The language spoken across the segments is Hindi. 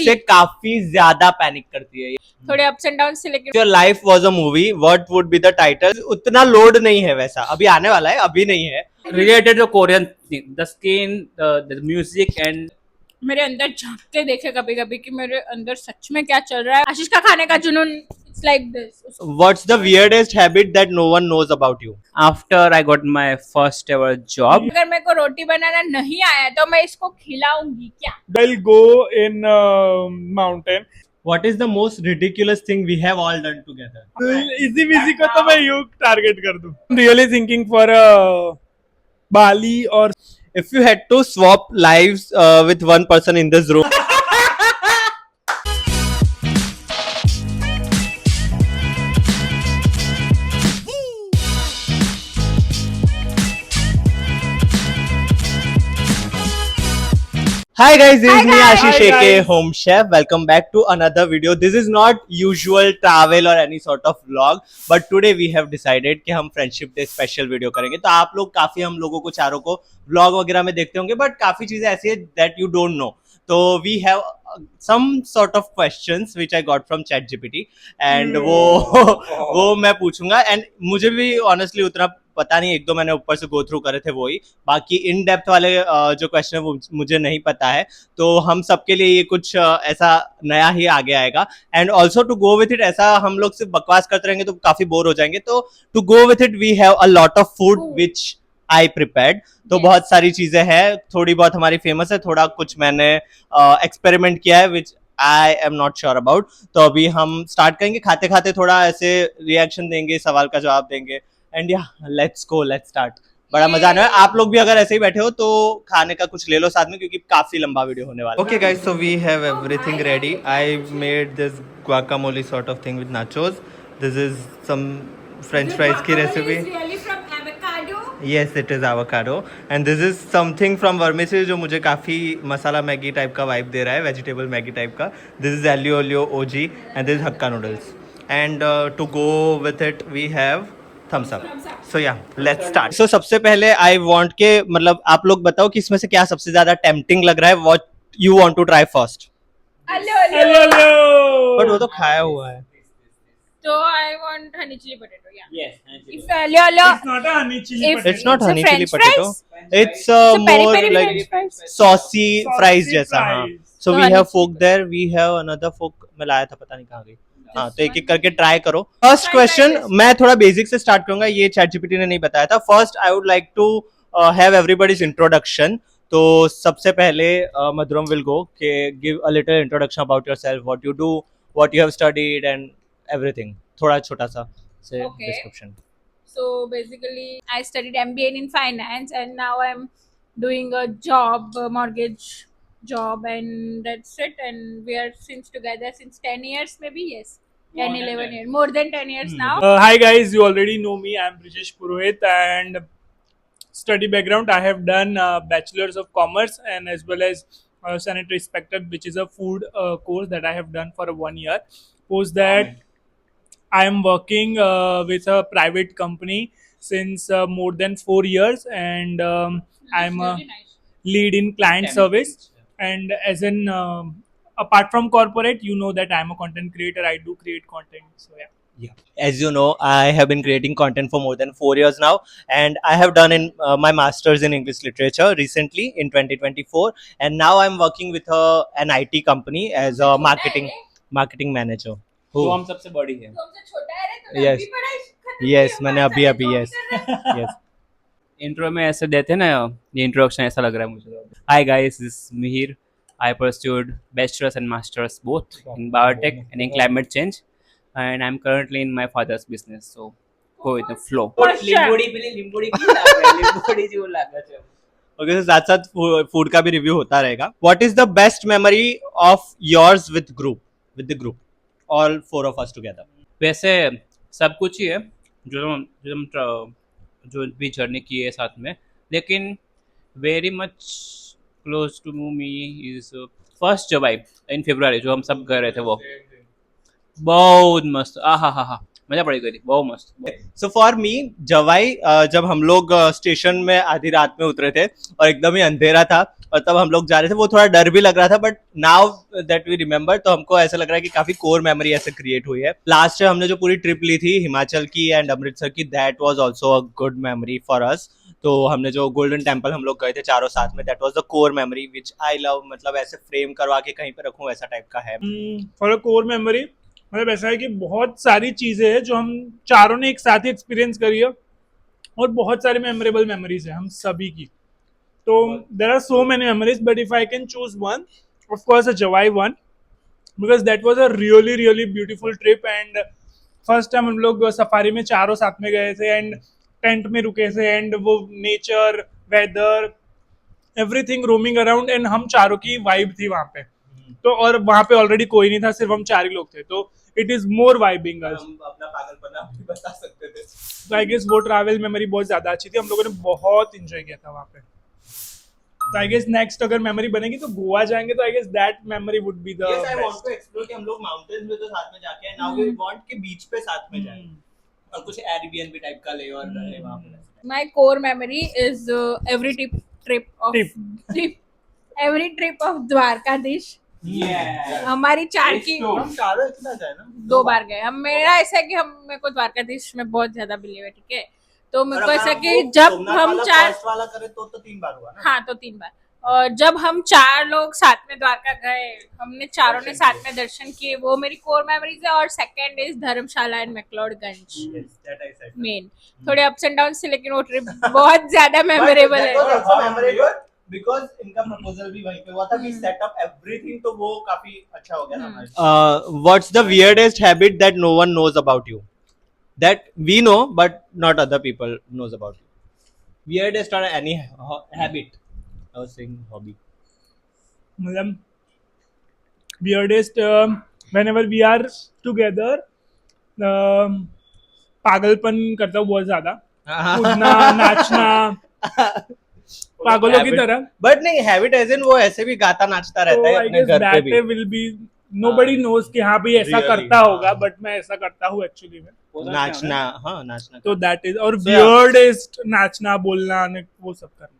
उससे काफी ज्यादा पैनिक करती है। थोड़े अप्स एंड डाउन से लेके your life was a movie, what would be the title? उतना लोड नहीं है वैसा, अभी आने वाला है, अभी नहीं है। related to Korean thing, the skin, the music and मेरे अंदर झांक के देखे कभी कभी कि मेरे अंदर सच में क्या चल रहा है। आशीष का खाने का जुनून, it's like this. What's the weirdest habit that no one knows about you? after I got my first ever job, अगर मेरे को रोटी बनाना नहीं आया तो मैं इसको खिलाऊंगी क्या? I'll go in mountain. What is the most ridiculous thing we have all done together? इसी बिजी को तो मैं यूं टारगेट कर दूं. Really thinking for Bali or If you had to swap lives with one person in this room, Hi guys, this is me Ashish Hi, aka guys. Home Chef. Welcome back to another video. This is not usual travel or any sort of vlog, but today we have decided कि हम फ्रेंडशिप डे स्पेशल वीडियो करेंगे. तो आप लोग काफी हम लोगों को चारों को व्लॉग वगैरह में देखते होंगे, बट काफी चीजें ऐसी है दैट यू डोंट नो. तो we have some sort of questions which I got from ChatGPT and वो मैं पूछूंगा. एंड मुझे भी ऑनेस्टली उतना पता नहीं, एक दो मैंने ऊपर से गो थ्रू करे थे वही, बाकी इन डेप्थ वाले जो क्वेश्चन है वो मुझे नहीं पता है. तो हम सबके लिए ये कुछ ऐसा नया ही आगे आएगा. And also to go with it, ऐसा हम लोग सिर्फ बकवास करते रहेंगे तो काफी बोर हो जाएंगे. तो to go with it we have a lot of food which I prepared. तो बहुत सारी चीजें हैं, थोड़ी बहुत हमारी फेमस है, थोड़ा कुछ मैंने एक्सपेरिमेंट किया है which I am not sure about. तो अभी हम स्टार्ट करेंगे, खाते खाते थोड़ा ऐसे रिएक्शन देंगे, सवाल का जवाब देंगे. एंड या लेट्स गो, लेट्स स्टार्ट. बड़ा मजा आने वाला है. आप लोग भी अगर ऐसे ही बैठे हो तो खाने का कुछ ले लो साथ में, क्योंकि काफी लंबा वीडियो होने वाला है. Okay guys, so we have everything ready. I made this guacamole sort of thing with nachos. This is some french fries की recipe. Really from avocado? Yes, it is avocado. And this is something from vermicelli जो मुझे काफ़ी मसाला मैगी टाइप का वाइब दे रहा है, वेजिटेबल मैगी टाइप का. This is aglio olio OG and this is hakka noodles. And to go with it we have thumbs up. So yeah, let's start. So सबसे पहले I want के मतलब आप लोग बताओ कि इसमें से क्या सबसे ज़्यादा tempting लग रहा है. What you want to try first? hello. But वो तो खाया हुआ है. So I want honey chili potato. Yeah. yes, If hello. It's not a honey chili If- potato. It's not It's a honey chili French potato. fries? It's peri more peri like French fries. saucy fries जैसा. हाँ. fries. So So we honey have chili fork there. We have another fork. मैं लाया था, पता नहीं कहाँ गई. हाँ, तो एक एक करके ट्राई करो. फर्स्ट क्वेश्चन मैं थोड़ा बेसिक से स्टार्ट करूंगा, ये ChatGPT ने नहीं बताया था. First I would like to have everybody's introduction. तो सबसे पहले मधुरम विल गो के give a little introduction about yourself, what you do, what you have studied and everything. थोड़ा छोटा सा से Okay. Description. So basically, I studied MBA in finance, and now I'm doing a job, a mortgage job, and that's it. And we are since together since 10 years, maybe yes, 10, 11 years, more than 10 years now. Hi guys, you already know me. I'm Brijesh Purohit and study background. I have done bachelor's of commerce and as well as sanitary inspector, which is a food course that I have done for 1 year. Post that, I am working with a private company since more than 4 years, and I'm a Very nice. lead in client service. And as in apart from corporate, you know that I'm a content creator. I do create content. So yeah. Yeah. As you know, I have been creating content for more than 4 years now, and I have done in my masters in English literature recently in 2024, and now I'm working with an IT company as a marketing manager. तो हम सबसे बड़ी है. तुमसे छोटा है रे, तूने Yes. अभी पढ़ाई खत्म Yes, की है, मैंने पाँच अभी साल अभी से yes job कर रहा है। yes. इंट्रो में ऐसे देते हैं ना, ये इंट्रोडक्शन ऐसा लग रहा है मुझे. Hi guys, this Mihir. I pursued bachelor's and master's both in biotech and in climate change, and I'm currently in my father's business. So go with the flow. Okay, so साथ साथ फूड का भी रिव्यू होता रहेगा. What is the best memory of yours with the group, all four of us together? वैसे सब कुछ ही है जो भी जर्नी की है साथ में, लेकिन very much close to me is first जब आई इन फरवरी, जो हम सब गए रहे थे, वो बहुत मस्त. हा मजा पड़ी गई थी, बहुत मस्त. So for me, जब हम लोग स्टेशन में आधी रात में उतरे थे और एकदम ही अंधेरा था, और तब हम लोग जा रहे थे, वो थोड़ा डर भी लग रहा था, but now that we remember तो हमको ऐसा लग रहा है कि काफी कोर मेमोरी ऐसे क्रिएट हुई है. लास्ट हमने जो पूरी ट्रिप ली थी हिमाचल की एंड अमृतसर की, that was also a good memory for us. तो हमने जो गोल्डन टेम्पल हम लोग गए थे चारों साथ में, that was the core memory which I love. मतलब ऐसे फ्रेम करवा के कहीं पे रखूं वैसा टाइप का है. फॉर अ कोर मेमोरी मतलब ऐसा है कि बहुत सारी चीजें हैं जो हम चारों ने एक साथ ही एक्सपीरियंस करी है और बहुत सारी मेमोरेबल मेमोरीज है हम सभी की. तो there are so many memories but if I can choose one, of course a Jawai one, because that was a really really beautiful trip. And first time हम लोग सफारी में चारों साथ में गए थे एंड टेंट में रुके थे एंड वो nature, weather, everything roaming around and हम चारों की वाइब थी वहां पे. तो और वहां पे ऑलरेडी कोई नहीं था, सिर्फ हम चार ही लोग थे, तो इट इज मोर वाइबिंग अस. हम अपना पागलपना भी बता सकते थे. तो आई गेस वो ट्रैवल मेमोरी बहुत ज्यादा अच्छी थी, हम लोगों ने बहुत इंजॉय किया था वहां पे. तो आई गेस नेक्स्ट अगर मेमोरी बनेगी तो गोवा जाएंगे, तो I guess that memory would be the Yes, I want to explore कि हम लोग माउंटेन्स में तो साथ में जाके हैं. Now we want कि बीच पे साथ में जाएं और कुछ Airbnb टाइप का ले और रहे वहां पे. My core memory is every every trip of Dwarkadhish. Yeah. हमारी चार की हम चारों इतना गए ना. 2 बार गए हम. मेरा ऐसा है कि हम, मेरे को द्वारकाधीश में बहुत ज्यादा बिलीव है, ठीक है. तो मेरे को ऐसा कि जब हम चार, फर्स्ट वाला करे तो 3 बार हुआ ना. हाँ तो 3 बार, और जब हम 4 लोग साथ में द्वारका गए, हमने चारों ने साथ में दर्शन किए, वो मेरी कोर मेमोरीज है. और second is Dharamshala and McLeodganj. Yes, that I said. Main थोड़े अप्स एंड डाउन से, लेकिन वो ट्रिप बहुत ज्यादा मेमोरेबल But है. that was also memorable because इनका प्रपोजल भी वहीं पे हुआ था. We set up everything, तो वो काफी अच्छा हो गया ना हमारे. What's the weirdest habit that no one knows about you? That we know but not other people knows about you. Weirdest or any habit. I was saying hobby. मतलब weirdest whenever we are together पागलपन करता हूँ बहुत ज्यादा, कूदना, नाचना, पागलों की तरह. बट नहीं, हैबिट एज इन वो ऐसे भी गाता नाचता रहता है अपने घर पे भी. विल बी nobody knows कि हाँ भाई ऐसा Really? करता होगा, बट मैं ऐसा करता हूँ एक्चुअली में. नाचना, हाँ नाचना. तो दैट इज, और So, yeah. weirdest नाचना, बोलना, वो सब करना.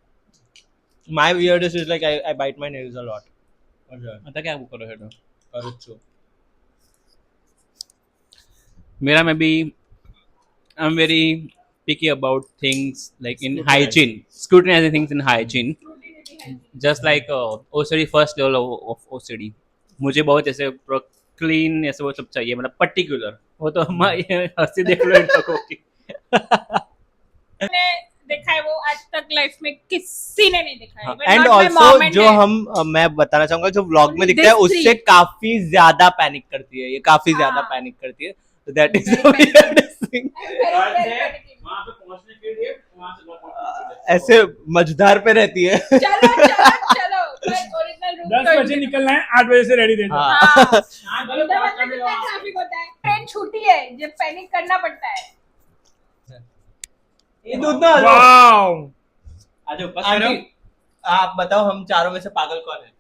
My weirdest is like I bite my nails a lot. पता क्या वो करो है तो Karucho. मेरा में भी I'm very picky about things like in hygiene, scrutinizing things in hygiene, just like OCD first level of OCD. मुझे बहुत ऐसे क्लीन ऐसे वो सब चाहिए, मतलब पर्टिकुलर. वो तो हम हंसी देख लो इन लोगों की. मैंने देखा है वो आज तक लाइफ में किसी ने नहीं देखा है. But and not my also mom and जो dad. हम मैं बताना चाहूंगा जो व्लॉग में दिखता है This उससे three. काफी ज्यादा पैनिक करती है, ये काफी ज्यादा हाँ. पैनिक करती है. तो that is Very weirdest thing. वहाँ पे पहुंचने के लिए वहाँ से बहुत ऐसे मझधार पे रहती है. चलो ओरिजिनल रूट 10 बजे निकलना है, 8 बजे से रेडी दे दो. हाँ. ट्रैफिक होता है, ट्रेन छूटी है, जब पैनिक करना पड़ता है. ये दूध ना लो. वाओ. आज ऊपर आंटी, आप बताओ हम चारों में से पागल कौन है?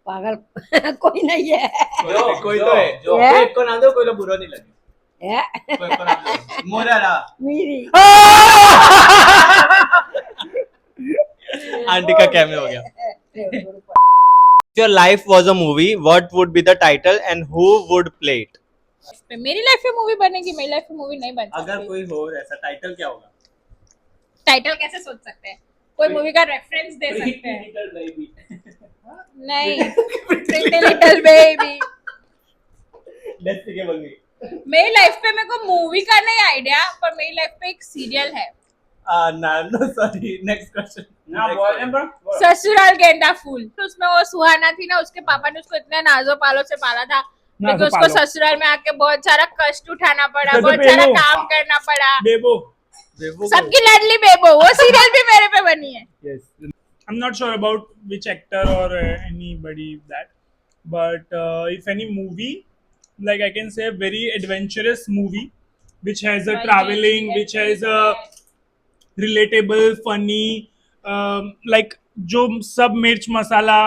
पागल कोई नहीं है. कोई तो है. जो है? एक को नाम दो, कोई लोग बुरा नहीं लगे. है? कोई को नाम दो. मोरारा. मेरी आंटी का कैमियो हो गया. If your life was a movie, what would be the title and who would play it? मेरी लाइफ में मूवी बनेगी, मेरी लाइफ में मूवी नहीं बन अगर सकती. कोई हो ऐसा टाइटल क्या होगा? टाइटल कैसे सोच सकते हैं? कोई मूवी का रेफरेंस दे सकते हैं. नहीं, प्रिटी लिटिल बेबी. डेस्टिकेबल मी. मेरी लाइफ पे मेरे को मूवी का नहीं आइडिया, पर मेरी लाइफ पे एक सीरियल है, No, sorry. Next question. ना बोल रहे हैं ससुराल गेंदा फूल. तो उसमें वो सुहाना थी ना, उसके पापा ने उसको इतने नाजो पालो से पाला था, लेकिन उसको पालो. ससुराल में आके बहुत सारा कष्ट उठाना पड़ा, जैसे बहुत सारा बेबो. काम करना पड़ा. बेबो. सबकी लाडली बेबो, वो सीरियल भी मेरे पे बनी है. Yes. I'm not sure about which actor or anybody that, but if any movie, like I can say a very adventurous movie, which has a traveling, which has a relatable, funny, like जो सब मिर्च मसाला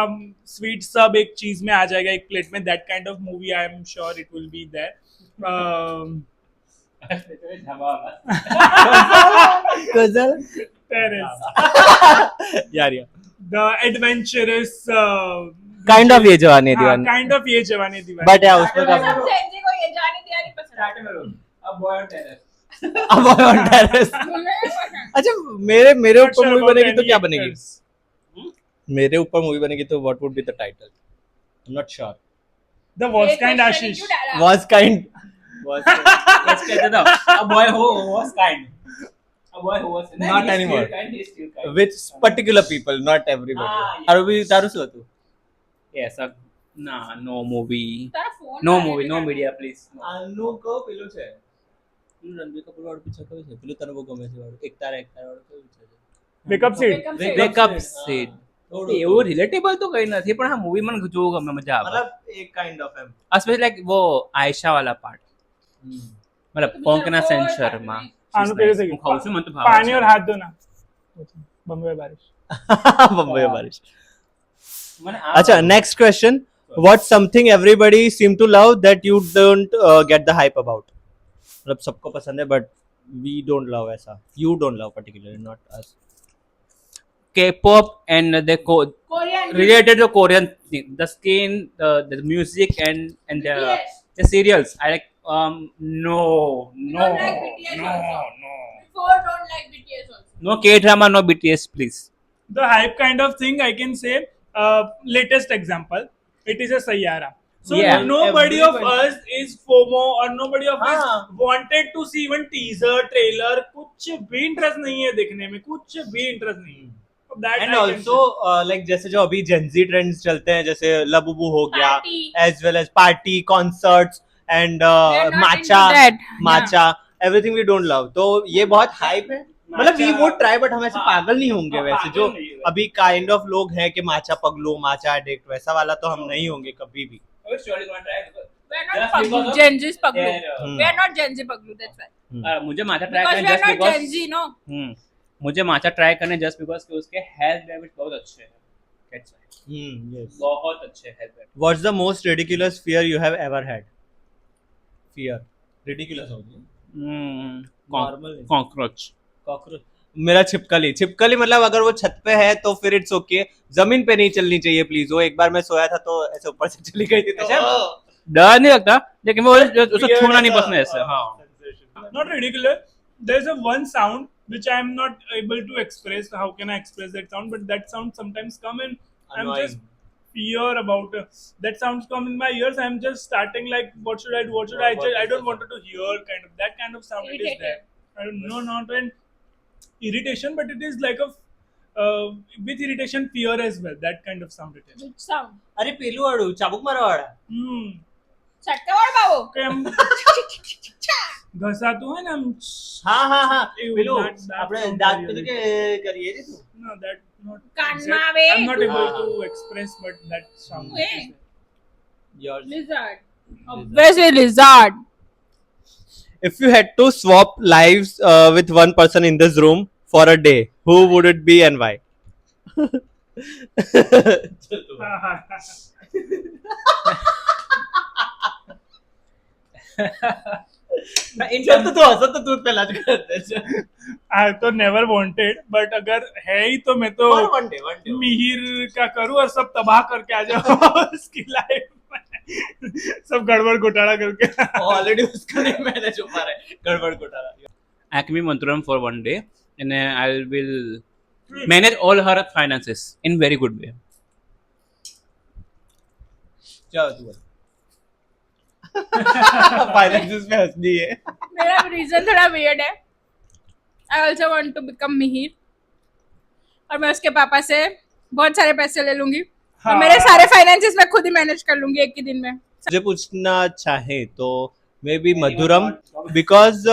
स्वीट सब एक चीज में आ जाएगा एक प्लेट में, that kind of movie I am sure it will be there. गजल. Terrace. यार. the adventurous. काइंड ऑफ ये जवानी है दीवानी kind of ये जवानी दीवानी. बट या उसमें सब काफी Gen Z को ये जानी दियानी पसंद A boy on terrace. अब on terrace. है मुझे पसंद अच्छा मेरे मेरे Not ऊपर sure मूवी about बनेगी तो any क्या बनेगी actors. मेरे ऊपर मूवी बनेगी तो what would be the title I am not sure The was kind Ashish. Was kind Let's get it up. A boy who was kind. A boy who was Not he's anymore. Still kind, he's still kind. With particular people not everybody yes. दारू भी दारू से हो तू Yes. Nah, no movie. તારા phone No માં movie. No આવે છે. media, please. No. આનો કો પેલું છે પેલું રણબીર કપૂર વાળું પિક્ચર કયું છે પેલું તને બહુ ગમે છે વાળું એક તારા વાળું કયું છે Wake up seat. Wake up seat. Wake up seat. એવું રિલેટેબલ તો કઈ નથી પણ હા મૂવી મને જોવું ગમે મજા આવે मतलब एक kind of um specially like वो આયશા વાળા પાર્ટ मतलब કોંકના સેન્ચર માં આનું કેવું થઈ હું ગયું? ખાઉં છું મને તો ભાવે पानी છે. और हाथ धोना. बम्बई बारिश. बम्बई बारिश મને આ अच्छा next question what something everybody seem to love that you don't get the hype about मतलब सबको पसंद है बट वी डोंट लव ऐसा you don't love particularly not us K-pop and the Korean related to Korean thing, the skin, the music and BTS. the serials. I like no You no don't like BTS no also? no Before don't like BTS also. no K-drama, no BTS, please. The hype kind of thing I can say. Latest example. It is a Sayyara. So Yeah. nobody of Everybody. us is FOMO or nobody of us हाँ. wanted to see even teaser, trailer. कुछ भी इंटरेस्ट नहीं है देखने में कुछ भी इंटरेस्ट नहीं है. So that and I can also like जैसे जो अभी जेंजी ट्रेंड्स चलते हैं जैसे लबुबू हो गया Party. As well as party concerts and We are not matcha into that. Matcha everything we don't love तो ये बहुत हाइप है मतलब we Matcha- would try but हम ऐसे हाँ. पागल नहीं होंगे हाँ, वैसे पागल जो नहीं है। अभी काइंड ऑफ लोग हैं कि माचा पगलू माचा एडिक्ट वैसा वाला तो हम नहीं होंगे कभी भी Oh, surely gonna try because We are Just not Paglu. because of Gen Z's Paglu. their, We are not Gen Z Paglu. That's why. मुझे माचा ट्राई Because करने we are just not because Gen Z, no. मुझे माचा ट्राई करने जस्ट बिकॉज कि उसके हेल्थ बेनिफिट्स बहुत अच्छे हैं. That's why. yes बहुत अच्छे health benefits. what's the most ridiculous fear you have ever had fear ridiculous होगी Normal नहीं. कॉकरोच. कॉकरोच मेरा छिपकली मतलब अगर वो छत पे है तो फिर इट्स ओके जमीन पे नहीं चलनी चाहिए प्लीज वो एक बार मैं सोया था तो ऐसे ऊपर से चली गई थी तो डर नहीं लगता लेकिन वो उसे छूना नहीं पसंद है ऐसे. हाँ. not ridiculous. There's a one sound which I am not able to express. How can I express that sound? But that sound sometimes come and I'm just fear about that sounds come in my ears. I'm just starting like what should I do? What should I? I don't want to hear kind of that kind of sound. It is Irritated. there. I don't know, not an irritation, but it is like a with irritation, fear as well. That kind of sound it is. Which sound? अरे पेलू वाड़ू चाबुक मारा वाड़ा Hmm. Chatkavar babu. Okay, घसाતું હોય ને આમ हाँ हाँ हाँ એવું, પેલું that આપણે sound દાંત very પેલું કે કરીએ ને તું no that not કાનમાં exact. આવે. I'm not able Ah. to express but that sound Hey. is there. yours Lizard. Obviously lizard. if you had to swap lives with one person in this room for a day who would it be and why चल तो तू हंसत तो तू पहला करते I तो never wanted but अगर है ही तो मैं तो for one day मिहिर का करूँ और सब तबाह करके आ जाओ उसकी लाइफ में सब गड़बड़ घोटाला करके ऑलरेडी उसका नहीं मैनेज हो पा रहा है गड़बड़ घोटाला Acme Manturam for one day and I will manage all her finances in very good way. चलो तू बोल फाइनेंसेस में हंसनी है मेरा रीजन थोड़ा weird है. I also want to become Mihir. और मैं उसके पापा से बहुत सारे पैसे ले लूंगी. और हाँ. मेरे सारे फाइनेंसेस मैं खुद ही मैनेज कर लूंगी एक ही दिन में. मुझे पूछना चाहे तो मे बी मधुरम बिकॉज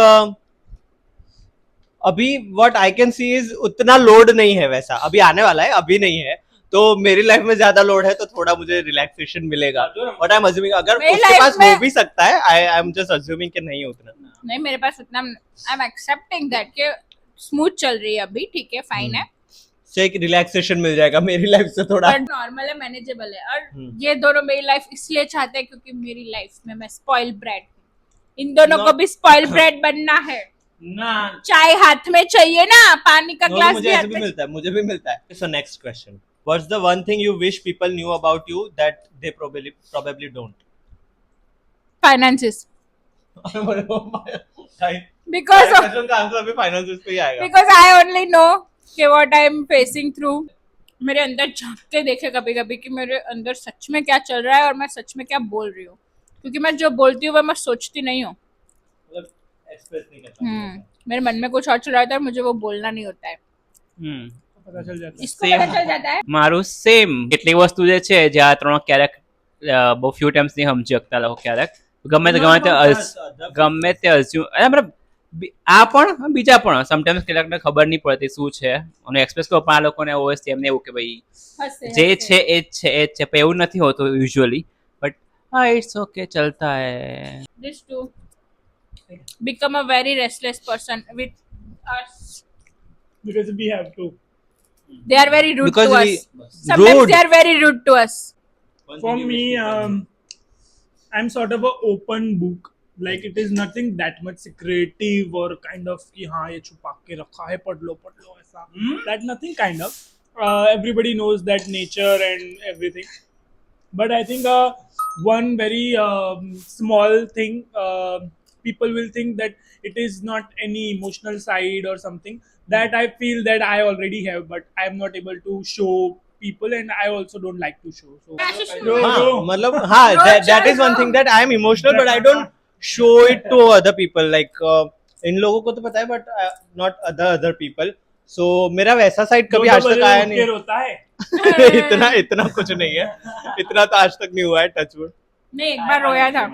अभी what I can see is उतना लोड नहीं है वैसा अभी आने वाला है अभी नहीं है तो मेरी लाइफ में ज्यादा लोड है तो थोड़ा मुझे रिलैक्सेशन मिलेगा बट आई एम अज्यूमिंग अगर मेरी उसके life पास में- हो भी सकता है आई एम जस्ट अज्यूमिंग कि नहीं उतना नहीं मेरे पास उतना आई एम एक्सेप्टिंग दैट कि स्मूथ चल रही है अभी. ठीक है फाइन है. से एक रिलैक्सेशन मिल जाएगा मेरी लाइफ से थोड़ा बट नॉर्मल है मैनेजेबल है. और हम्म. ये दोनों मेरी लाइफ इसलिए चाहते हैं क्योंकि मेरी लाइफ में मैं स्पॉइल ब्रेड हूँ. इन दोनों को Not- भी स्पॉइल ब्रेड बनना है. Nah. चाय हाथ में चाहिए ना पानी का No, ग्लास मुझे भी ऐसे हाथ भी में. मिलता है मुझे भी मिलता है so next question What's the one thing you wish people knew about you that they probably don't? Finances. Right. Because question का आंसर अभी फाइनेंसेस पे ही आएगा. because I only know कि what I am facing through. मेरे अंदर झांकते देखे कभी कभी कि मेरे अंदर सच में क्या चल रहा है और मैं सच में क्या बोल रही हूँ, क्योंकि मैं जो बोलती हूँ वो मैं सोचती नहीं हूँ. मतलब एक्सप्रेस नहीं करता. मेरे मन में कुछ और चल रहा होता है, मुझे वो बोलना नहीं होता है. पता चल जाता है. इसको Same. पता चल जाता है. મારું સેમ કેટલીક વસ્તુ જે છે જે આ ત્રણ ક્યારેક બહુ ફ્યુ ટાઈમ્સ નહીં સમજી શકતા લોકો ક્યારેક ગમે તે અસ્યુમ મતલબ આ પણ બીજા પણ સમટાઈમ્સ કેટલાકને ખબર નહીં પડતી શું છે અને એક્સપ્રેસ કરો પણ આ લોકોને ઓએસ એમને એવું કે ભાઈ હસે, જે હસે. છે એ જ છે પણ એવું નથી હોતું યુઝ્યુઅલી બટ હા ઇટ્સ ઓકે ચલતા હે. This too become a very restless person with us. Because we have to. They are very rude Because to we- us. Sometimes Rude? they are very rude to us. For me, I'm sort of an open book. Like it is nothing that much secretive or kind of कि हाँ ये छुपा के रखा है पढ़ लो ऐसा. That nothing kind of. Everybody knows that nature and everything. But I think one very small thing, people will think that it is not any emotional side or something that I feel that I already have, but I am not able to show people, and I also don't like to show. So Ashish, हाँ, मतलब हाँ, that is one thing that I am emotional but I don't show it to other people. Like इन लोगों को तो पता है but not other people. So मेरा वैसा साइड कभी आज तक आया नहीं. होता है. इतना कुछ नहीं है. इतना तो आज तक नहीं हुआ है. Touch wood. नहीं, एक बार रोया था.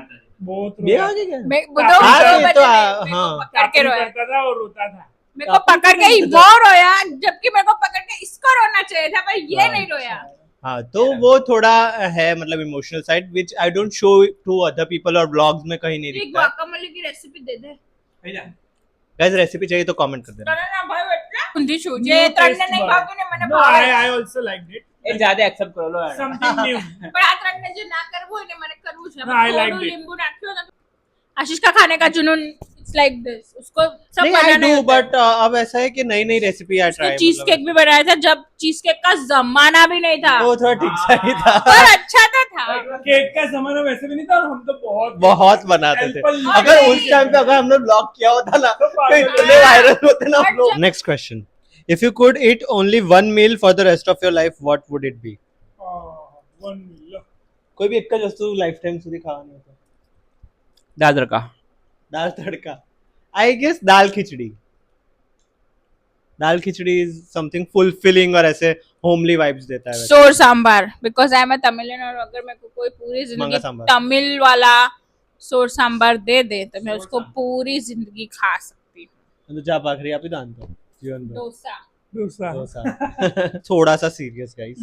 बहुत ये रोया. आगे क्या? मैं वो हाँ, दो ये बजे तो में मेरे को हाँ. पकड़ के रोया. करता था और रोता था. मेरे को पकड़ के ही वो रोया, जबकि मेरे को पकड़ के इसको रोना चाहिए था, पर ये नहीं रोया. हाँ, तो वो थोड़ा है मतलब emotional side which I don't show to other people और ब्लॉग्स में कहीं नहीं एक दिखता है. guacamole की रेसिपी दे दे. गाइस रेसिपी चाहिए तो कमेंट कर देना. ના ભાઈ બેટા ઊંધી છું જે ત્રણને નહીં ભાવતું ને મને No, ભાવે. I also liked it. એ જાતે એક્સેપ્ટ કરો લો Something new. પણ આ ત્રણને જે ના કરવું હોય ને મને કરવું છે. No, I liked થોડું it. લીંબુ नाखियो ना. आशीष का खाने का जुनून इट्स लाइक दिस. उसको सब नहीं आई बनाना डू होता है. बट अब ऐसा है कि नई नई रेसिपी आ उसने ट्राई. चीज केक भी बनाया था जब चीज केक का जमाना भी नहीं था, वो थोड़ा ठीक सा ही था. पर अच्छा तो था. केक का जमाना वैसे भी नहीं था और हम तो बहुत बनाते थे. Apple अगर उस टाइम पे अगर हमने ब्लॉग किया होता ना तो इतने वायरल होते ना हम लोग. Next question. If you could eat only one meal for the rest of your life, what would it be? one meal. कोई भी एक का वस्तु लाइफ टाइम સુધી ખાવાનું હોય તો દાળ તડકા. दाल तड़का. I guess dal khichdi. Dal khichdi is something fulfilling और ऐसे होमली वाइब्स देता है. Sour sambar because I am a Tamilian, और अगर मेरे को कोई पूरी मंगा जिंदगी सांबार. तमिल वाला सोर सांबार दे दे तो मैं उसको पूरी जिंदगी खा सकती हूँ. तो जा पाखरी आप ही दान दो जीवन दो. डोसा. डोसा. थोड़ा सा serious guys,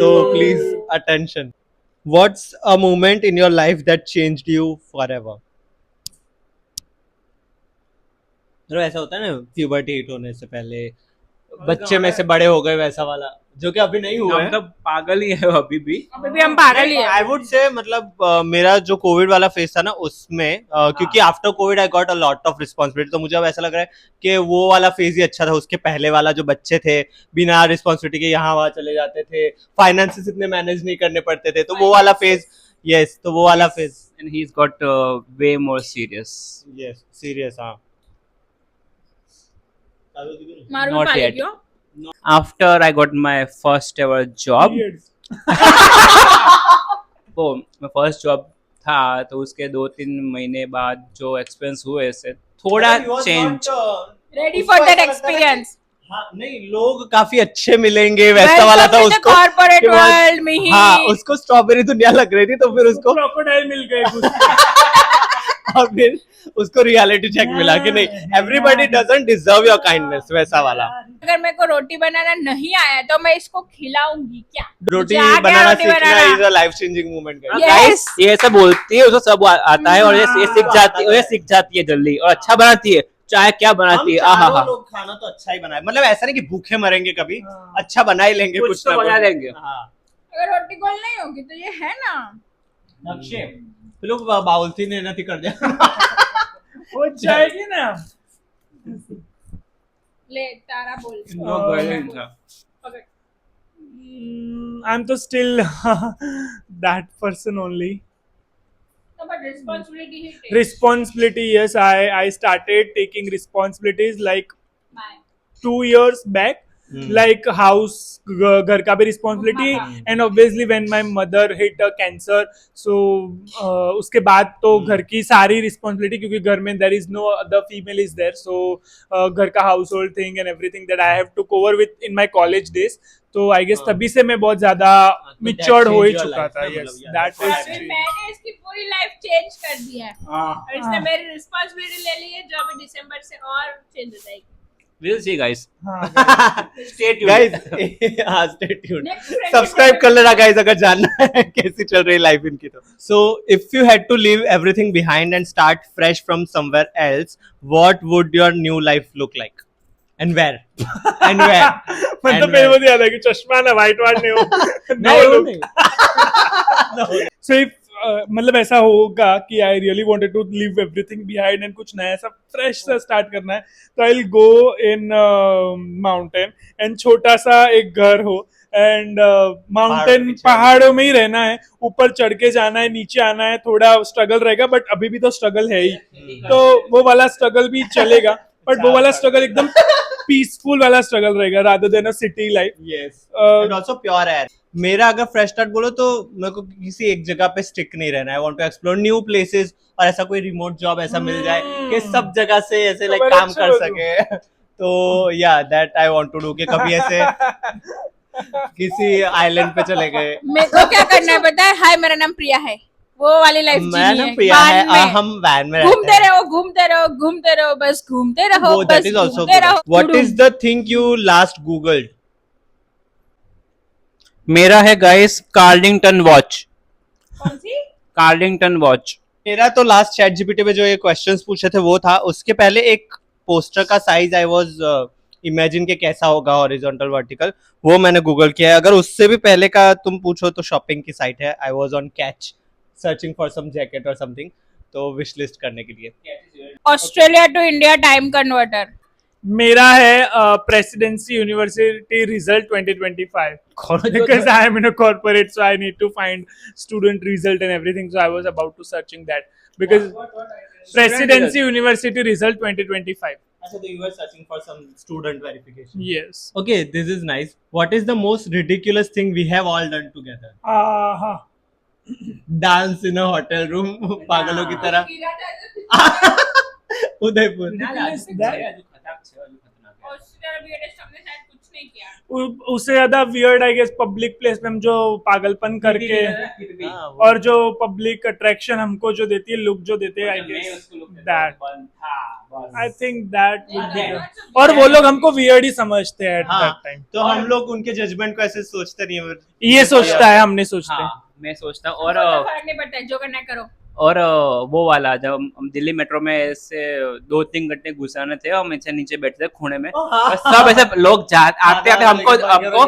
so please attention. What's a moment in your life that changed you forever? मतलब ऐसा होता है ना प्यूबर्टी हिट होने से पहले बच्चे में से बड़े हो गए वैसा वाला, जो कि अभी नहीं हुआ हम है. तो पागल ही है अभी भी. अभी भी हम पागल ही आई है. वुड से मतलब मेरा जो कोविड वाला फेज था ना उसमें क्योंकि after Covid I got a lot of responsibility, तो मुझे अब ऐसा लग रहा है कि वो वाला फेज ही अच्छा था. उसके पहले वाला जो बच्चे थे बिना रिस्पॉन्सिबिलिटी के यहाँ वहाँ चले जाते थे, फाइनेंसेस इतने मैनेज नहीं करने पड़ते थे, तो वो वाला फेज. यस, तो वो वाला phase. And he's got way more serious. Yes serious. हाँ मारू Not पाले yet. क्यों? After I got my first ever job, Periods. वो मैं फर्स्ट जॉब था तो उसके 2-3 महीने बाद जो एक्सपीरियंस हुए से थोड़ा change. Ready for that experience. हाँ नहीं, लोग काफी अच्छे मिलेंगे वैसा वाला था उसको. कॉर्पोरेट के बाद- वर्ल्ड में ही. हाँ उसको स्ट्रॉबेरी दुनिया लग रही थी, तो फिर उसको क्रोकोडाइल मिल गए. और फिर उसको रियलिटी चेक मिला कि नहीं, everybody doesn't deserve your kindness वैसा वाला. अगर मेरे को रोटी बनाना नहीं आया तो मैं इसको खिलाऊंगी क्या? रोटी मुझे आ गया बनाना रोटी सीखना बनाना. Is a life changing moment. Yes. Guys ये ऐसा बोलती है उसको सब आता है और ये सीख जाती है जल्दी और अच्छा बनाती है, चाहे क्या बनाती है. हम आहा चारों लोग खाना तो अच्छा ही बनाए, मतलब ऐसा नहीं कि भूखे मरेंगे कभी, अच्छा बना ही लेंगे. कुछ तो ना बना कुछ. लेंगे. हाँ अगर रोटी गोल नहीं होगी तो ये है ना. नक्शे लोग बाउलती ने नहीं कर दिया. हो जाएगी ना. ले तारा बोल. नो गलत था. पकड़. I'm तो still that person only. No, but responsibility he takes. Responsibility, yes, I started taking responsibilities like Bye. 2 years back. Like house, घर का भी responsibility, and obviously when my mother hit a cancer, so उसके बाद तो घर की सारी responsibility, क्योंकि घर में there is no other female is there, so घर का household thing and everything that I have to cover with in my college days. तो I guess तभी से मैं बहुत ज्यादा matured हो ही चुका था. Yes, that is अभी true. मैंने इसकी पूरी लाइफ चेंज कर दी है और इसने हाँ. मेरी रिस्पांसिबिलिटी ले ली है जो अभी दिसंबर से और चेंज हो जाएगी. We'll see, guys. Stay tuned. Guys, हाँ, stay tuned. Next friendship subscribe कर लेना गाइस अगर जानना है कैसी चल रही लाइफ इनकी. तो so if you had to leave everything behind and start fresh from somewhere else, what would your new life look like and where and where? मतलब मेरे को याद है कि चश्मा ना व्हाइट वार्ड नहीं हो. No. So if मतलब ऐसा होगा कि I really wanted to leave everything behind and कुछ नया सा फ्रेश सा स्टार्ट करना है, तो I will go in mountain and छोटा सा एक घर हो एंड माउंटेन पहाड़ों में ही रहना है. ऊपर चढ़ के जाना है, नीचे आना है, थोड़ा स्ट्रगल रहेगा, बट अभी भी तो स्ट्रगल है ही, तो वो वाला स्ट्रगल भी चलेगा, बट वो वाला स्ट्रगल एकदम पीसफुल वाला स्ट्रगल रहेगा rather than a city life. Yes, and also pure air. मेरा अगर फ्रेश स्टार्ट बोलो तो मेरे को किसी एक जगह पे स्टिक नहीं रहना है. I want to explore new places, और ऐसा कोई रिमोट जॉब ऐसा मिल जाए कि सब जगह से ऐसे लाइक बड़े काम अच्छे कर हो सके. तो yeah that I want to do कि कभी ऐसे किसी आइलैंड पे चले गए. मेरे को क्या करना है पता है? हाय, मेरा नाम प्रिया है. वो वाली लाइफ मैं जीनी ना है. प्रिया है, वैन में हम वैन में घूमते रहो, घूमते रहो, घूमते रहो, बस घूमते रहो, वो बस दैट इज आल्सो घूमते रहो. What is the thing you last googled? मेरा है गाइस कार्लिंगटन वॉच. कौन सी? कार्लिंगटन वॉच. मेरा तो लास्ट चैट जीपीटी पे जो ये क्वेश्चंस पूछे थे वो था. उसके पहले एक पोस्टर का साइज आई वाज इमेजिन के कैसा होगा हॉरिजॉन्टल वर्टिकल, वो मैंने गूगल किया है. अगर उससे भी पहले का तुम पूछो तो शॉपिंग की साइट है. I was on catch searching for some jacket और समथिंग, तो विश लिस्ट करने के लिए. Australia to India time converter. मेरा है presidency university result 2025, because I am in a corporate, so I need to find student result and everything, so I was about to searching that because presidency university result 2025. So you were searching for some student verification. Yes. Okay, this is nice. What is the most ridiculous thing we have all done together? Dance in a hotel room, पागलों की तरह. उदयपुर. उससे ज्यादा weird I guess public place में हम जो पागलपन करके और जो पब्लिक अट्रैक्शन हमको जो देती है, लुक जो देते हैं, I guess that, I think that would be. और वो लोग हमको वियर्ड ही समझते हैं एट दैट टाइम, तो हम लोग उनके जजमेंट को ऐसे सोचते नहीं है. ये सोचता है, हमने सोचते हैं. मैं सोचता हूँ. फर्क नहीं पड़ता, जो करना है करो. और वो वाला जब हम दिल्ली मेट्रो में ऐसे 2-3 घंटे घुसाने थे, हम ऐसे नीचे बैठते थे खूने में, सब ऐसे लोग आते आते हमको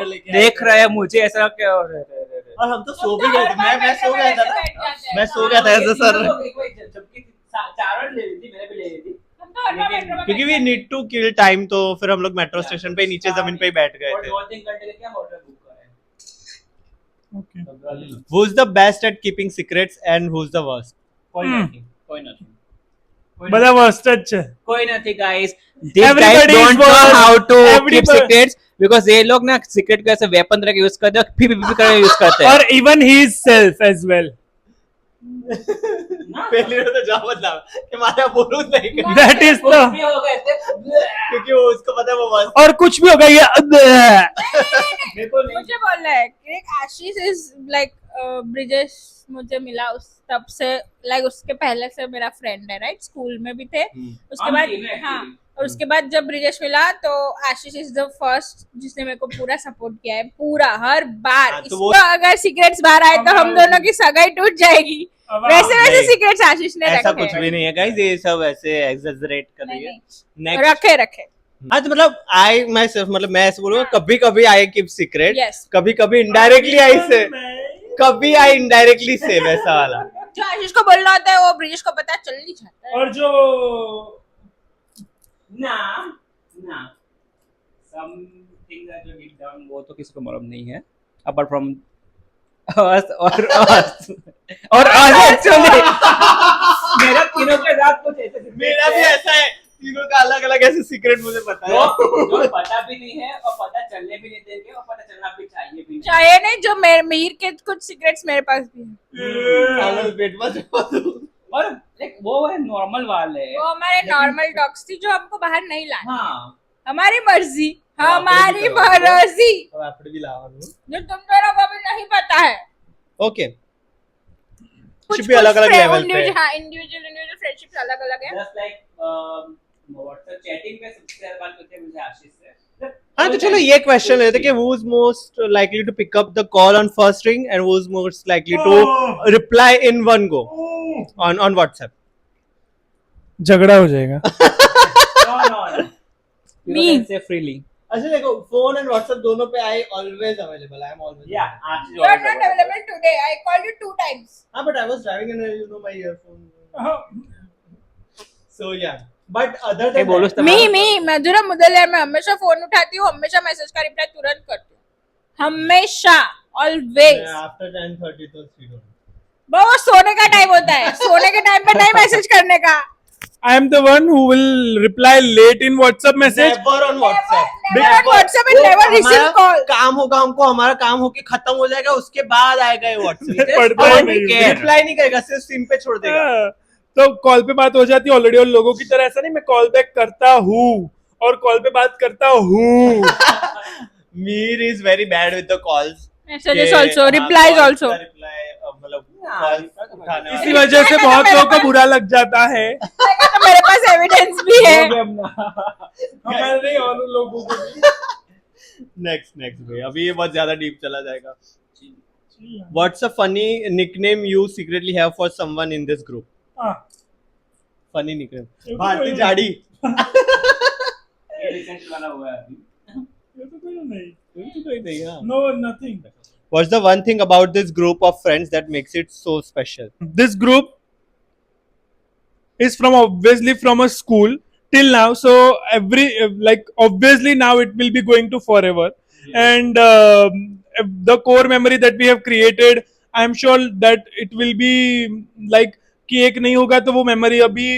देख रहे हैं, मुझे ऐसा क्या. और हम तो सो भी गए थे. मैं सो गया था ना, मैं सो गया था ऐसे सर, क्योंकि we need to kill time. तो फिर हम लोग मेट्रो स्टेशन पे नीचे जमीन पे ही बैठ गए थे. Who's the best at keeping secrets and who's the worst? कोई नहीं. બધા વર્સ્ટ છે. कोई नहीं guys. These guys Everybody is don't know worst. how to keep Everybody- secrets because ये लोग ना secret को ऐसे weapon तरह के यूज करते हैं, फिर करके यूज करते हैं. और even his self as well. पहले तो जा मतलब कि मारा बोलूं नहीं कर, दैट इज द, क्योंकि वो उसको पता है वो worst. और कुछ भी होगा ये मुझे बोलना है कि आशीष इज लाइक ब्रिजेश मुझे मिला उस तब से, लाइक उसके पहले से मेरा फ्रेंड है, राइट? स्कूल में भी थे. उसके हम बाद टीम है, हाँ, actually. और उसके बाद जब ब्रिजेश मिला तो आशीष इज द फर्स्ट जिसने मेरे को पूरा सपोर्ट किया है, पूरा हर बार. हाँ, तो इसको वो- अगर सीक्रेट्स बाहर आए तो हम दोनों की सगाई टूट जाएगी. वैसे वैसे नहीं। सीक्रेट्स आशीष ने ऐसा रखे कुछ भी नहीं है गाइस, ये सब ऐसे एग्जैजरेट कर रही है. नहीं, नेक्स्ट. रखे. हाँ तो मतलब मैं सिर्फ मतलब मैं ऐसे बोलूंगा, कभी कभी आई कीप सीक्रेट, Yes. कभी कभी इनडायरेक्टली आई से, कभी आई इनडायरेक्टली से, वैसा वाला. जो आशीष को बोलना होता है वो ब्रिजेश को पता चल नहीं जाता है. और जो ना समथिंग जो डीप डाउन वो तो किसी को मालूम नहीं है. apart from us or us actually. मेरा तीनों के साथ कुछ ऐसे मेरा भी ऐसा है, तीनों का अलग अलग ऐसे सीक्रेट मुझे पता है जो पता भी नहीं है और पता चलने भी नहीं देंगे और पता चलना भी चाहिए भी नहीं. चाहिए नहीं, जो मीर के कुछ सीक्रेट्स मेरे पास भी हैं। अगर पेट में चढ़ा दूं। और लाइक वो है नॉर्मल वाले. वो हमारे नॉर्मल टॉक्स थी जो हमको बाहर नहीं लाना, हाँ हमारी मर्जी, हाँ, हमारी अपने भी करो। मर्जी, अब आप भी लावा दूं। जो तुम दोनों को भी नहीं पता है। ओके, कुछ भी अलग अलग लेवल पे हाँ, इंडिविजुअल फ्रेंडशिप अलग अलग है। जस्ट लाइक व्हाट्सएप चैटिंग में सबसे ज्यादा बात करते हैं मुझे आशीष से. हाँ तो चलो ये क्वेश्चन लेते हैं कि who is most likely to pick up the call on first ring and who is most likely to reply in one go on WhatsApp. झगड़ा हो जाएगा. No. Me. You can say freely. अच्छा देखो, फोन एंड व्हाट्सएप दोनों पे I always available, I am always. Yeah, Ashish You are always not available today. I called you 2 times. हाँ but I was driving and you know my earphone. So yeah but other Hey, बोलो देन मी मधुरा मुदलियार, मैं हमेशा फोन उठाती हूँ, हमेशा मैसेज का रिप्लाई तुरंत करती हूँ, हमेशा, ऑलवेज। आफ्टर 10:30 तो फ्री. वो सोने का टाइम होता है, सोने के टाइम पे नहीं मैसेज करने का। I am the one who will reply late in WhatsApp message. Never on WhatsApp. Never on WhatsApp and never receive call. काम होगा हमको, हमारा काम होके खत्म हो जाएगा, उसके बाद आएगा ये व्हाट्सएप. पढ़ता ही नहीं हूँ. रिप्लाई नहीं करेगा, सिर्फ सिम पे छोड़ देगा. हाँ, तो कॉल पे बात हो जाती है ऑलरेडी, और लोगों की तरह ऐसा नहीं मैं कॉल बैक करता हूँ और कॉल पे बात करता हूँ. Mir is very bad with the calls. Messages also, replies also. मतलब calls उठाने वाला. इसी वजह से बहुत लोगों को बुरा लग जाता है. तो मेरे पास एविडेंस भी है। हमारे नहीं और लोगों को भी. नेक्स्ट भाई, अभी ये बहुत ज्यादा डीप चला जाएगा. What's a funny nickname you secretly have for someone in this group? हाँ. Funny nickname. ये तो भारती कोई जाड़ी. ये recent वाला हुआ है अभी. ये तो कोई नहीं. ये तो कोई नहीं है. No, nothing. What's the one thing about this group of friends that makes it so special? This group is from obviously from a school till now, so every like obviously now it will be going to forever. And the core memory that we have created, I'm sure that it will be like कि एक नहीं होगा तो वो मेमोरी अभी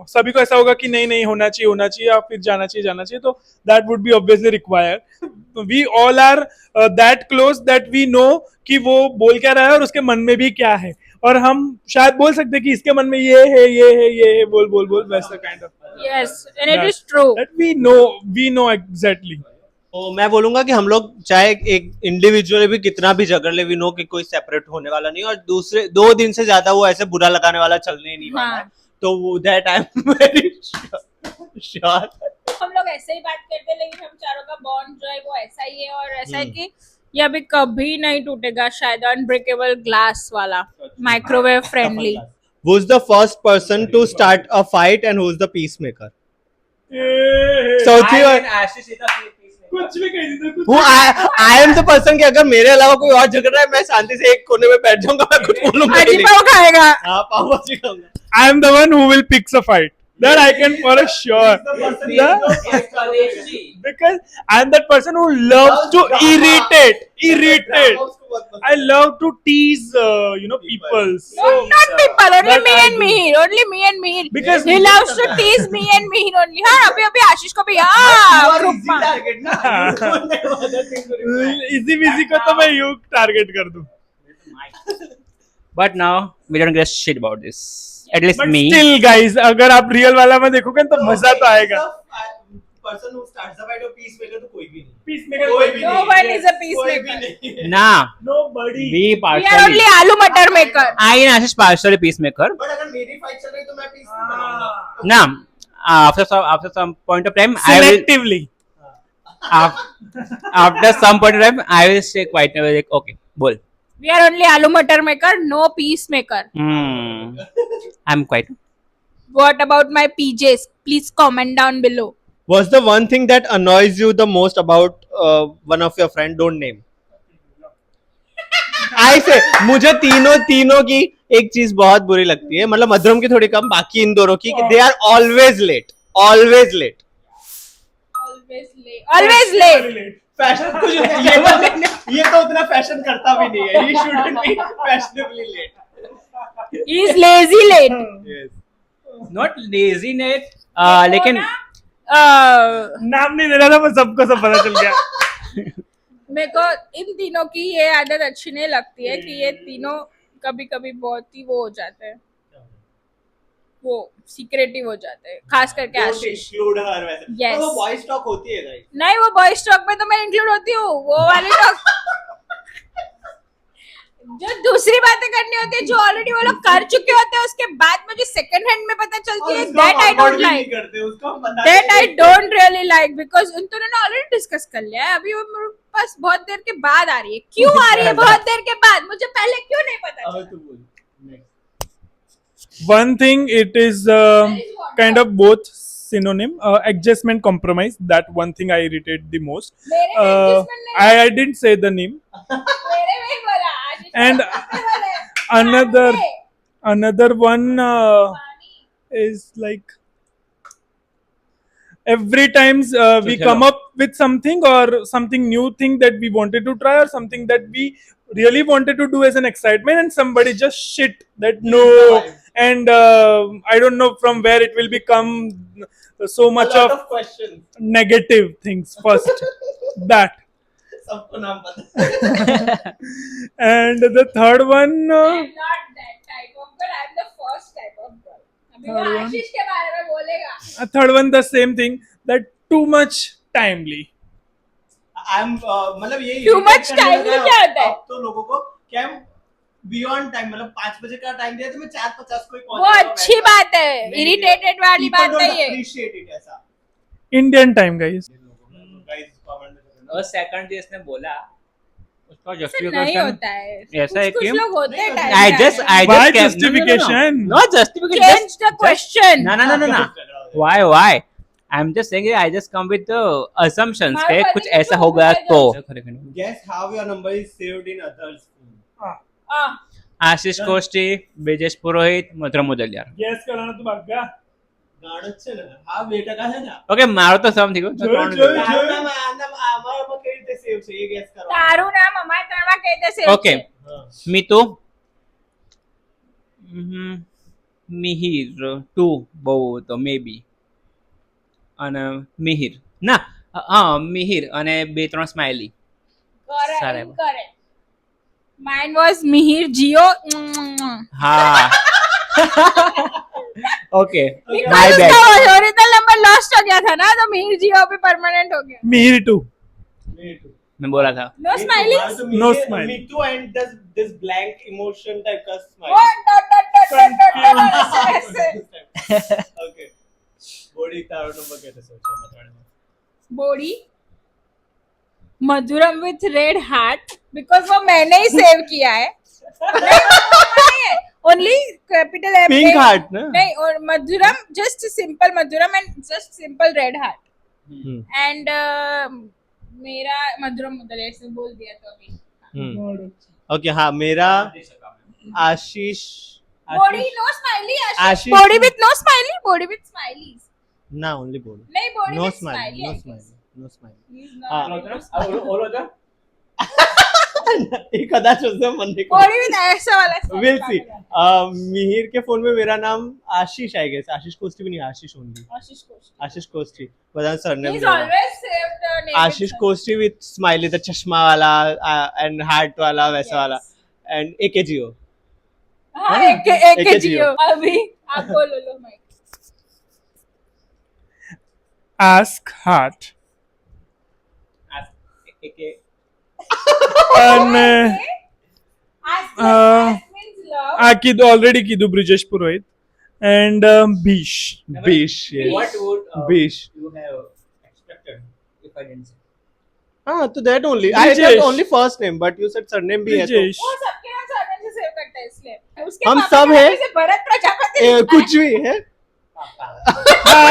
सभी को ऐसा होगा कि नहीं होना चाहिए या फिर जाना चाहिए, तो that would be obviously required. We all are that close that we know कि वो बोल क्या रहा है और उसके मन में भी क्या है, और हम शायद बोल सकते हैं कि इसके मन में ये है बोल वैसा kind of. Yes, and it is true. That we know exactly. तो मैं बोलूंगा कि हम लोग चाहे एक इंडिविजुअली भी कितना भी झगड़ ले, वी नो कि कोई सेपरेट होने वाला नहीं, और दूसरे 2 दिन से ज्यादा वो ऐसे बुरा लगाने वाला चलने ही नहीं वाला है. तो that I am very sure. हम लोग ऐसे ही बात करते हैं, लेकिन हम चारों का बॉन्ड जो है वो ऐसा ही है, और ऐसा है कि ये अभी कभी नहीं टूटेगा शायद. अनब्रेकेबल ग्लास वाला, microwave friendly. Who is the first person to start a fight and who is the peacemaker? चौथी बार आशीष इतना कुछ भी कह दीजिए. हूँ. I am the person कि अगर मेरे अलावा कोई और झगड़ रहा है, मैं शांति से एक कोने में बैठ जाऊंगा, मैं कुछ बोलूंगा ही अजी नहीं. पाव खाएगा. हाँ, पाव भाजी खाऊंगा. I am the one who will pick a fight. That I can for a sure. Because I am that person who loves to irritate. I love to tease, people. So, Not people, only that me I and do. Mihir, only me and Mihir. Because he loves to tease me and Mihir only. हाँ, अभी आशीष को भी हाँ, group में. इसी बिजी को तो मैं यूं टारगेट कर दूं. But now we don't give a shit about this. At least But me. still, guys, अगर आप रियल वाला में देखोगे तो मजा तो आएगा. Person who starts the fight और पीसमेकर तो कोई भी नहीं. Peacemaker कोई भी No नहीं. one is a कोई भी peacemaker. नहीं. Nah, Nobody. we We are partially. only आलू मटर maker. I and Ashish partially peacemaker. But अगर मेरी फाइट चल रही तो मैं पीस नहीं बनाऊंगा. Nah, after some point of time, I will. Selectively. After some point of time, I will stay quiet. I will like, okay, bol. We are only आलू मटर maker, no peacemaker. I'm quiet. What about my PJs? Please comment down below. What's the one thing that annoys you the most about one of your friend? Don't name. I say मुझे तीनों की एक चीज बहुत बुरी लगती है, मतलब मधुरम की थोड़ी कम, बाकी इन दोनों की, कि they are always late. Always late. Fashion कुछ ये तो उतना फैशन करता भी नहीं है. He shouldn't be fashionably late. He is lazy late. Yes. Not lazy net लेकिन नाम नहीं देना था, पर सबको सब पता चल गया. मेरे को इन तीनों की ये आदत अच्छी नहीं लगती है कि ये तीनों कभी कभी बहुत ही वो हो जाते हैं, वो सीक्रेटिव हो जाते हैं, खास करके Don't आशीष. include her वैसे. Yes. तो वो वॉइस टॉक होती है गाइस. नहीं, वो बॉयज टॉक में तो मैं इंक्लूड होती हूँ, वो वाली टॉक जो दूसरी बातें करनी होती है, जो ऑलरेडी वो लोग कर चुके होते हैं, उसके बाद मुझे सेकंड हैंड में पता चलती है. That I don't like, that I don't really like, because उन दोनों ने ऑलरेडी डिस्कस कर लिया है. अभी वो मेरे पास बहुत देर के बाद आ रही है. क्यों आ रही है बहुत देर के बाद? मुझे पहले क्यों नहीं पता अब चला? तू बोल. Next. One thing, it is kind of both synonym. Adjustment, compromise. That one thing I irritate the most. मेरे में adjustment नहीं I didn't say the name. मेरे में ही बोला आशीष And ने बोला है. another पानी, another one पानी. is like every times we chalo. come up with something or something new thing that we wanted to try or something that we really wanted to do as an excitement, and somebody just shit that no, and I don't know from where it will become so much A lot of of questions. negative things first. That. सबको नाम पता. And the third one, I'm not that type of girl. I'm the first type of girl. अभी वो Third one. आशीष के बारे में बोलेगा. third one, the same thing, that too much timely. I'm मतलब ये Too irritate much करने time लगा भी क्या होता है? अब तो लोगों को क्या बियॉन्ड टाइम, मतलब 5 बजे का टाइम दिया तो मैं 4:50 को ही पहुंच वो जाऊंगा अच्छी वैसा. बात है, नहीं, इरिटेटेड वाली people बात don't है ये. appreciate it ऐसा. Indian time, guys. Guys, comment में बताना. और सेकंड जिसने बोला उसका ऐसा नहीं जस्टिफिकेशन होता है. ऐसा है कुछ क्यों? लोग होते हैं नहीं, time I guy. just Why came- justification? Not justification. Change the question. No. Why? I'm just saying that I just come with the assumptions. हमारे कि वाले कुछ ने ऐसा जो हो गया बोला तो. Guess how your number is saved in others phone. Ashish Koshti, Brijesh Purohit, Madhuram Mudaliar. Guess करना तो भाग गया. गाणं છે ને હા બેટા કા છે ને ઓકે મારો તો સમ થયો. જોયું. તારું નામ અમારામાં કઈ રીતે સેવ છે એ ગેસ કરો. તારું નામ અમારા ત્રણમાં કઈ રીતે save Okay. છે? હા. મીતુ, મિહિર 2 બહુ તો મે બી, અને મિહિર ના મિહિર અને 2-3 smiley. Correct, Sarah. incorrect. Mine was Mihir Jio. હા ओके Because माय बैड. उसका ओरिजिनल नंबर लॉस्ट हो गया था ना, तो मिहिर जियो अभी परमानेंट हो गया. Mihir too. मैं बोला था. No smiling. No smile. Mitu and this blank emotion type का smile. What? Dot. ऐसे. Okay. बॉडी तारो नंबर कैसे सोचा बताने में. Body. Madhuram with red heart, because वो मैंने ही सेव किया है. Only capital M. Pink heart ना? नहीं, और Madhuram just simple Madhuram and just simple red heart. And मेरा मधुरम मुदलियार से बोल दिया तो अभी. ओके हाँ मेरा Ashish. Body no smiley. Ashish. Body with no smiley. Body with smileys. ना ओनली बॉडी. नहीं, body no with smile smiley. No smile no smile. एक कदाच उससे मन नहीं बॉडी विथ ऐसा वाला smile. Will see. मिहिर के फोन में मेरा नाम आशीष आई गेस. आशीष कोस्टी भी नहीं, आशीष ओनली. आशीष कोष्टी. आशीष कोस्टी बता surname. He's always saved the name. Ashish costly with smiley, the चश्मा वाला एंड हार्ट वाला वैसा वाला एंड एकेजीओ. हाँ, एक एक जियो. अभी आप बोलो लो mic. Ask heart. Ask And means love. Akid already Kidu Brijesh Purohit and Bish. Bish. What would Bish. you have expected if I didn't say? हाँ तो that only. I Brijesh. said only first name but you said surname भी है तो. Brijesh. वो सबके नाम सरनेम से सेव करता है इसलिए. उसके हम पापा सब के हैं. नाम से भरत प्रजापति लिखता है. कुछ भी है. Ah,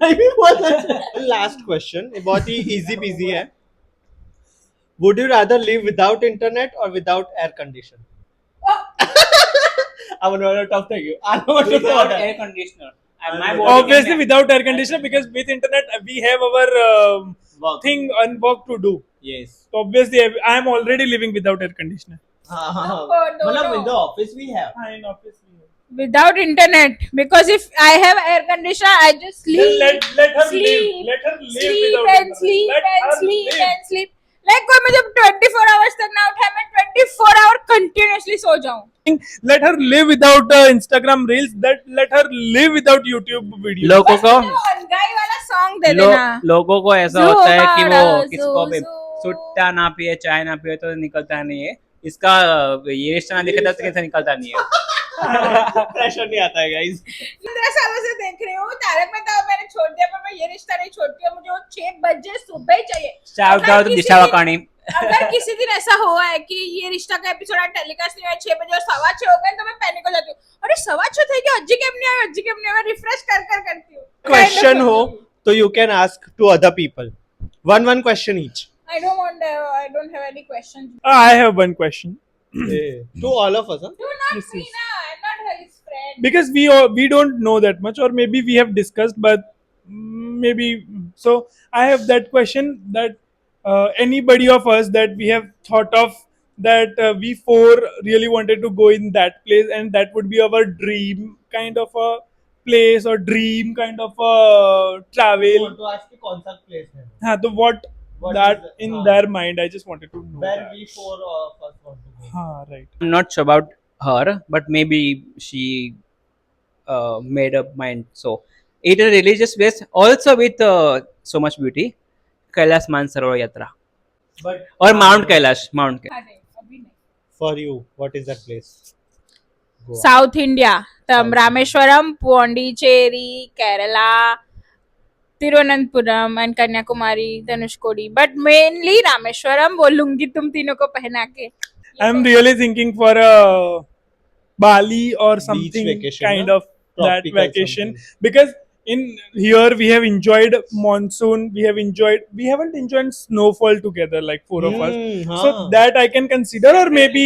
कहीं भी बोल सकते. Last question बहुत ही easy peasy है. Would you rather live without internet or without air condition? I'm not tough. Thank you. I know what to Without say. air conditioner. My body Obviously, can- without air conditioner, because with internet we have our Work. thing and work to do. Yes. So obviously, I am already living without air conditioner. हाँ हाँ No, मतलब no. in the office we have. In office. Without internet, because if I have air conditioner, I just sleep. Then let her sleep, live. Let her live sleep without and internet. sleep Let and her sleep live. and sleep. Like कोई मुझे 24 hours तक ना उठाए, मैं 24 hour continuously सो जाऊं. Let her live without Instagram reels. Let her live without YouTube videos. लोगों बस को मुझे वो अनगाई वाला song दे देना. लोगों को ऐसा Zoo होता है कि वो मारा, किसको भी zoo. सुट्टा ना पिए चाय ना पिए तो निकलता नहीं है. इसका ये रिश्ता ना देखे तो कैसे निकलता नहीं है. प्रेशर नहीं आता है गाइस. 15 सालों से देख रही हूँ. तारक मेहता मैंने छोड़ दिया, पर मैं ये रिश्ता नहीं छोड़ती हूँ. मुझे वो 6 बजे सुबह ही चाहिए. शाउट अगर आउट किसी दिशा दिन- वाकानी. अगर किसी दिन ऐसा हुआ है कि ये रिश्ता का एपिसोड टेलीकास्ट नहीं हुआ 6 बजे और 6:15 हो गए, तो मैं पैनिक हो जाती हूँ. अरे 6:15 थे क्या? अज्जी केम नहीं आया, अज्जी केम नहीं आया. रिफ्रेश कर करती हूँ. Question हो तो you can ask to other people. One question each. I don't have any questions. I have one question. To all of us. Huh? Do not Yes, me yes. na. I'm not his friend. Because we don't know that much, or maybe we have discussed, but maybe so. I have that question that anybody of us that we have thought of that we four really wanted to go in that place, and that would be our dream kind of a place or dream kind of a travel. to ask कि कौन सा place है? हाँ, so what What that is in हाँ. their mind, I just wanted to know. Where that. we four of us want to go. हाँ, right. I'm not sure about her, but maybe she made up mind. So, it is a religious place also with so much beauty. Kailash Mansarovar Yatra But or Mount Kailash. Mount Kailash. हाँ, नहीं, अभी नहीं. for you, what is that place? Goa. South India तम South Rameswaram Pondicherry Kerala Thiruvananthapuram and Kanyakumari Dhanushkodi but mainly Rameswaram वो लुंगी तुम तीनों को पहना के. I'm really thinking for a Bali or something vacation, kind no? of that Tropical vacation, something. because in here we have enjoyed monsoon, we haven't enjoyed snowfall together like four of us, so हाँ. that I can consider, or maybe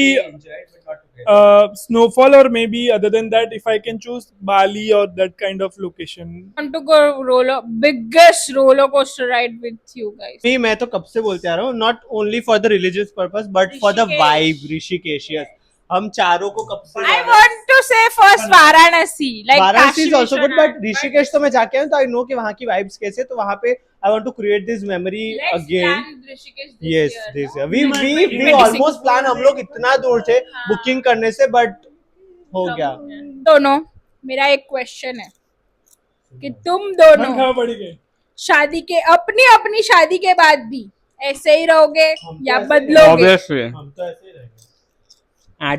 snowfall, or maybe other than that if I can choose Bali or that kind of location. Want to go biggest roller coaster ride with you guys. नहीं मैं तो कब से बोलते आ रहा हूँ not only for the religious purpose but for the Rishikesh. vibe Rishikesh yes. हम चारों को कब से I want to say first Varanasi, like Varanasi is Kashi also good Vishwanath, but Rishikesh तो मैं जाके आया हूं तो आई नो कि वहां की वाइब्स कैसे तो वहां पे I want to create this memory Let's again plan Rishikesh this yes year, this no? We we 2026. Almost plan हम लोग इतना दूर थे हाँ. बुकिंग करने से बट हो गया दोनों मेरा एक क्वेश्चन है कि तुम दोनों मन खा पड़ी गई. शादी के अपनी अपनी शादी के बाद भी ऐसे ही रहोगे हम तो या ऐसे ही बदलोगे. Obviously, हम तो ऐसे ही रहेंगे I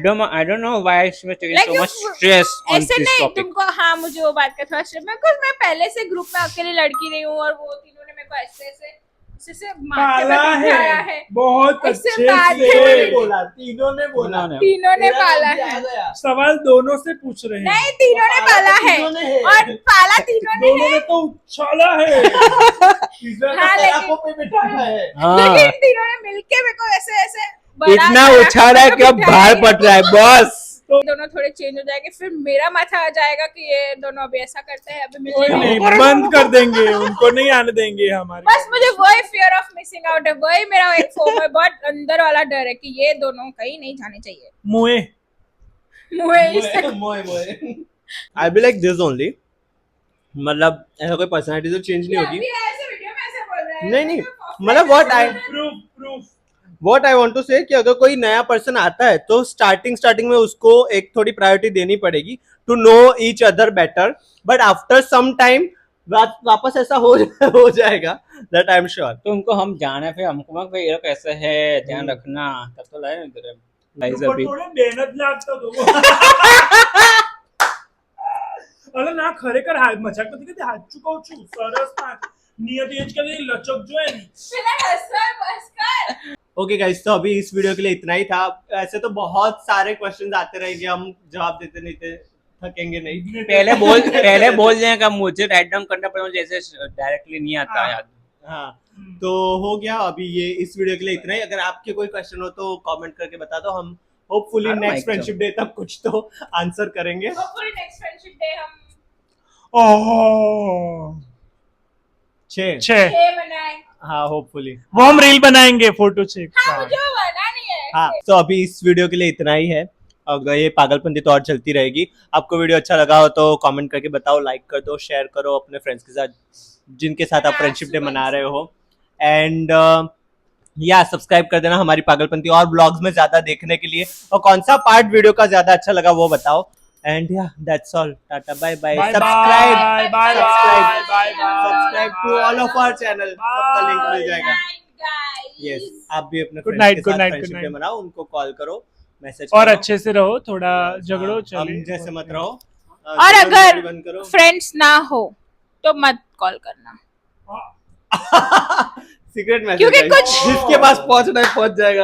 don't know why she was taking Like so you- much stress on ऐसे this नहीं topic. तुमको. हाँ मुझे वो बात का थोड़ा स्ट्रेस बिकॉज मैं पहले से ग्रुप में अकेली लड़की नहीं हूँ और वो तीनों ने मेरे को ऐसे ऐसे माथे पे पाला बिठाया है है. बहुत ऐसे अच्छे माथे तीनों ने पे- से. बोला तीनों ने बोला तीनों ने तेरा पाला नाम भी आ है. गया। सवाल दोनों से पूछ रहे हैं. नहीं तीनों ने पाला है तीनों ने है। और पाला तीनों ने दोनों है ने तो उछाला है. तीसरा हाँ, तो लेकिन- सराफों पे बिठाया है हाँ, लेकिन तीनों ने मिलके मेरे को ऐसे ऐसे बड़ा इतना सारा उछाला है कि अब बिठाया बाहर है। पट रहा है बॉस. दोनों थोड़े चेंज हो जाएंगे फिर मेरा माथा आ जाएगा कि ये दोनों अभी ऐसा करते हैं अभी कोई मिलने नहीं, नहीं. बंद कर देंगे, उनको नहीं आने देंगे हमारे. बस मुझे वही फियर ऑफ मिसिंग आउट है. वही मेरा एक फोमो है. बहुत अंदर वाला डर है कि ये दोनों कहीं नहीं जाने चाहिए. मुए. मुझे इससे आई बी लाइक दिस ओनली मतलब ऐसा कोई पर्सनालिटी तो चेंज नहीं होगी अभी ऐसे वीडियो में ऐसे बोल रहे हैं. नहीं नहीं मतलब proof. What I want to say कि अगर कोई नया पर्सन आता है तो स्टार्टिंग में उसको एक थोड़ी प्रायोरिटी देनी पड़ेगी to know each other better but after some time वापस ऐसा हो जाएगा दैट आई एम श्योर तुमको हम जाने फिर हमको मत भाई ये लोग कैसे है ध्यान रखना तब तो लाए इधर गाइस अभी થોડું મહેનત લાગતો હતો. અરે ના ખરેખર મજાક નથી કરતી, સાચું કહું છું. સરસ ના નિયત એજ કે લચક જો है फिलहाल हंसो बस कर. ओके गाइस तो अभी इस वीडियो के लिए इतना ही था ऐसे तो बहुत सारे क्वेश्चंस आते रहेंगे हम जवाब देते नहीं थे थकेंगे नहीं पहले बोल दें का मुझे राइट डाउन करना पड़ेगा जैसे डायरेक्टली नहीं आता हाँ. याद. हाँ तो हो गया अभी ये इस वीडियो के लिए इतना ही अगर आपके कोई क्वेश्चन हो तो कमेंट करके बता दो हम hopefully I don't next like friendship day तक कुछ तो आंसर करेंगे होपफुली नेक्स्ट फ्रेंडशिप डे हम ओह 6 6 6 बनाए। हाँ होपफुली वो हम रील बनाएंगे फोटो 6 हाँ मुझे वो बनानी है। हाँ तो अभी इस वीडियो के लिए इतना ही है। अगर ये पागलपंती तो और चलती रहेगी। आपको वीडियो अच्छा लगा हो तो कमेंट करके बताओ, लाइक कर दो, शेयर करो अपने फ्रेंड्स के साथ जिनके साथ आप फ्रेंडशिप डे मना रहे हो। एंड या सब्सक्राइब कर देना हमारी पागलपंती और ब्लॉग्स में ज्यादा देखने के लिए। और कौन सा पार्ट वीडियो का ज्यादा अच्छा लगा वो बताओ। And yeah that's all, tata bye bye. Bye subscribe bye bye subscribe, bye subscribe to all of our channel, सबका लिंक मिल जाएगा। Guys. यस आप भी अपने Good फ्रेंड्स night, के good साथ night, friendship good day night. मनाओ, उनको कॉल करो, मैसेज और करो। अच्छे से रहो, थोड़ा झगड़ो हाँ, चले हम जैसे मत रहो। और झगड़ो अगर झगड़ी बंद करो। फ्रेंड्स ना हो तो मत कॉल करना, सीक्रेट मैसेज क्योंकि कुछ- जिसके पास पहुंचना है पहुंच जाएगा।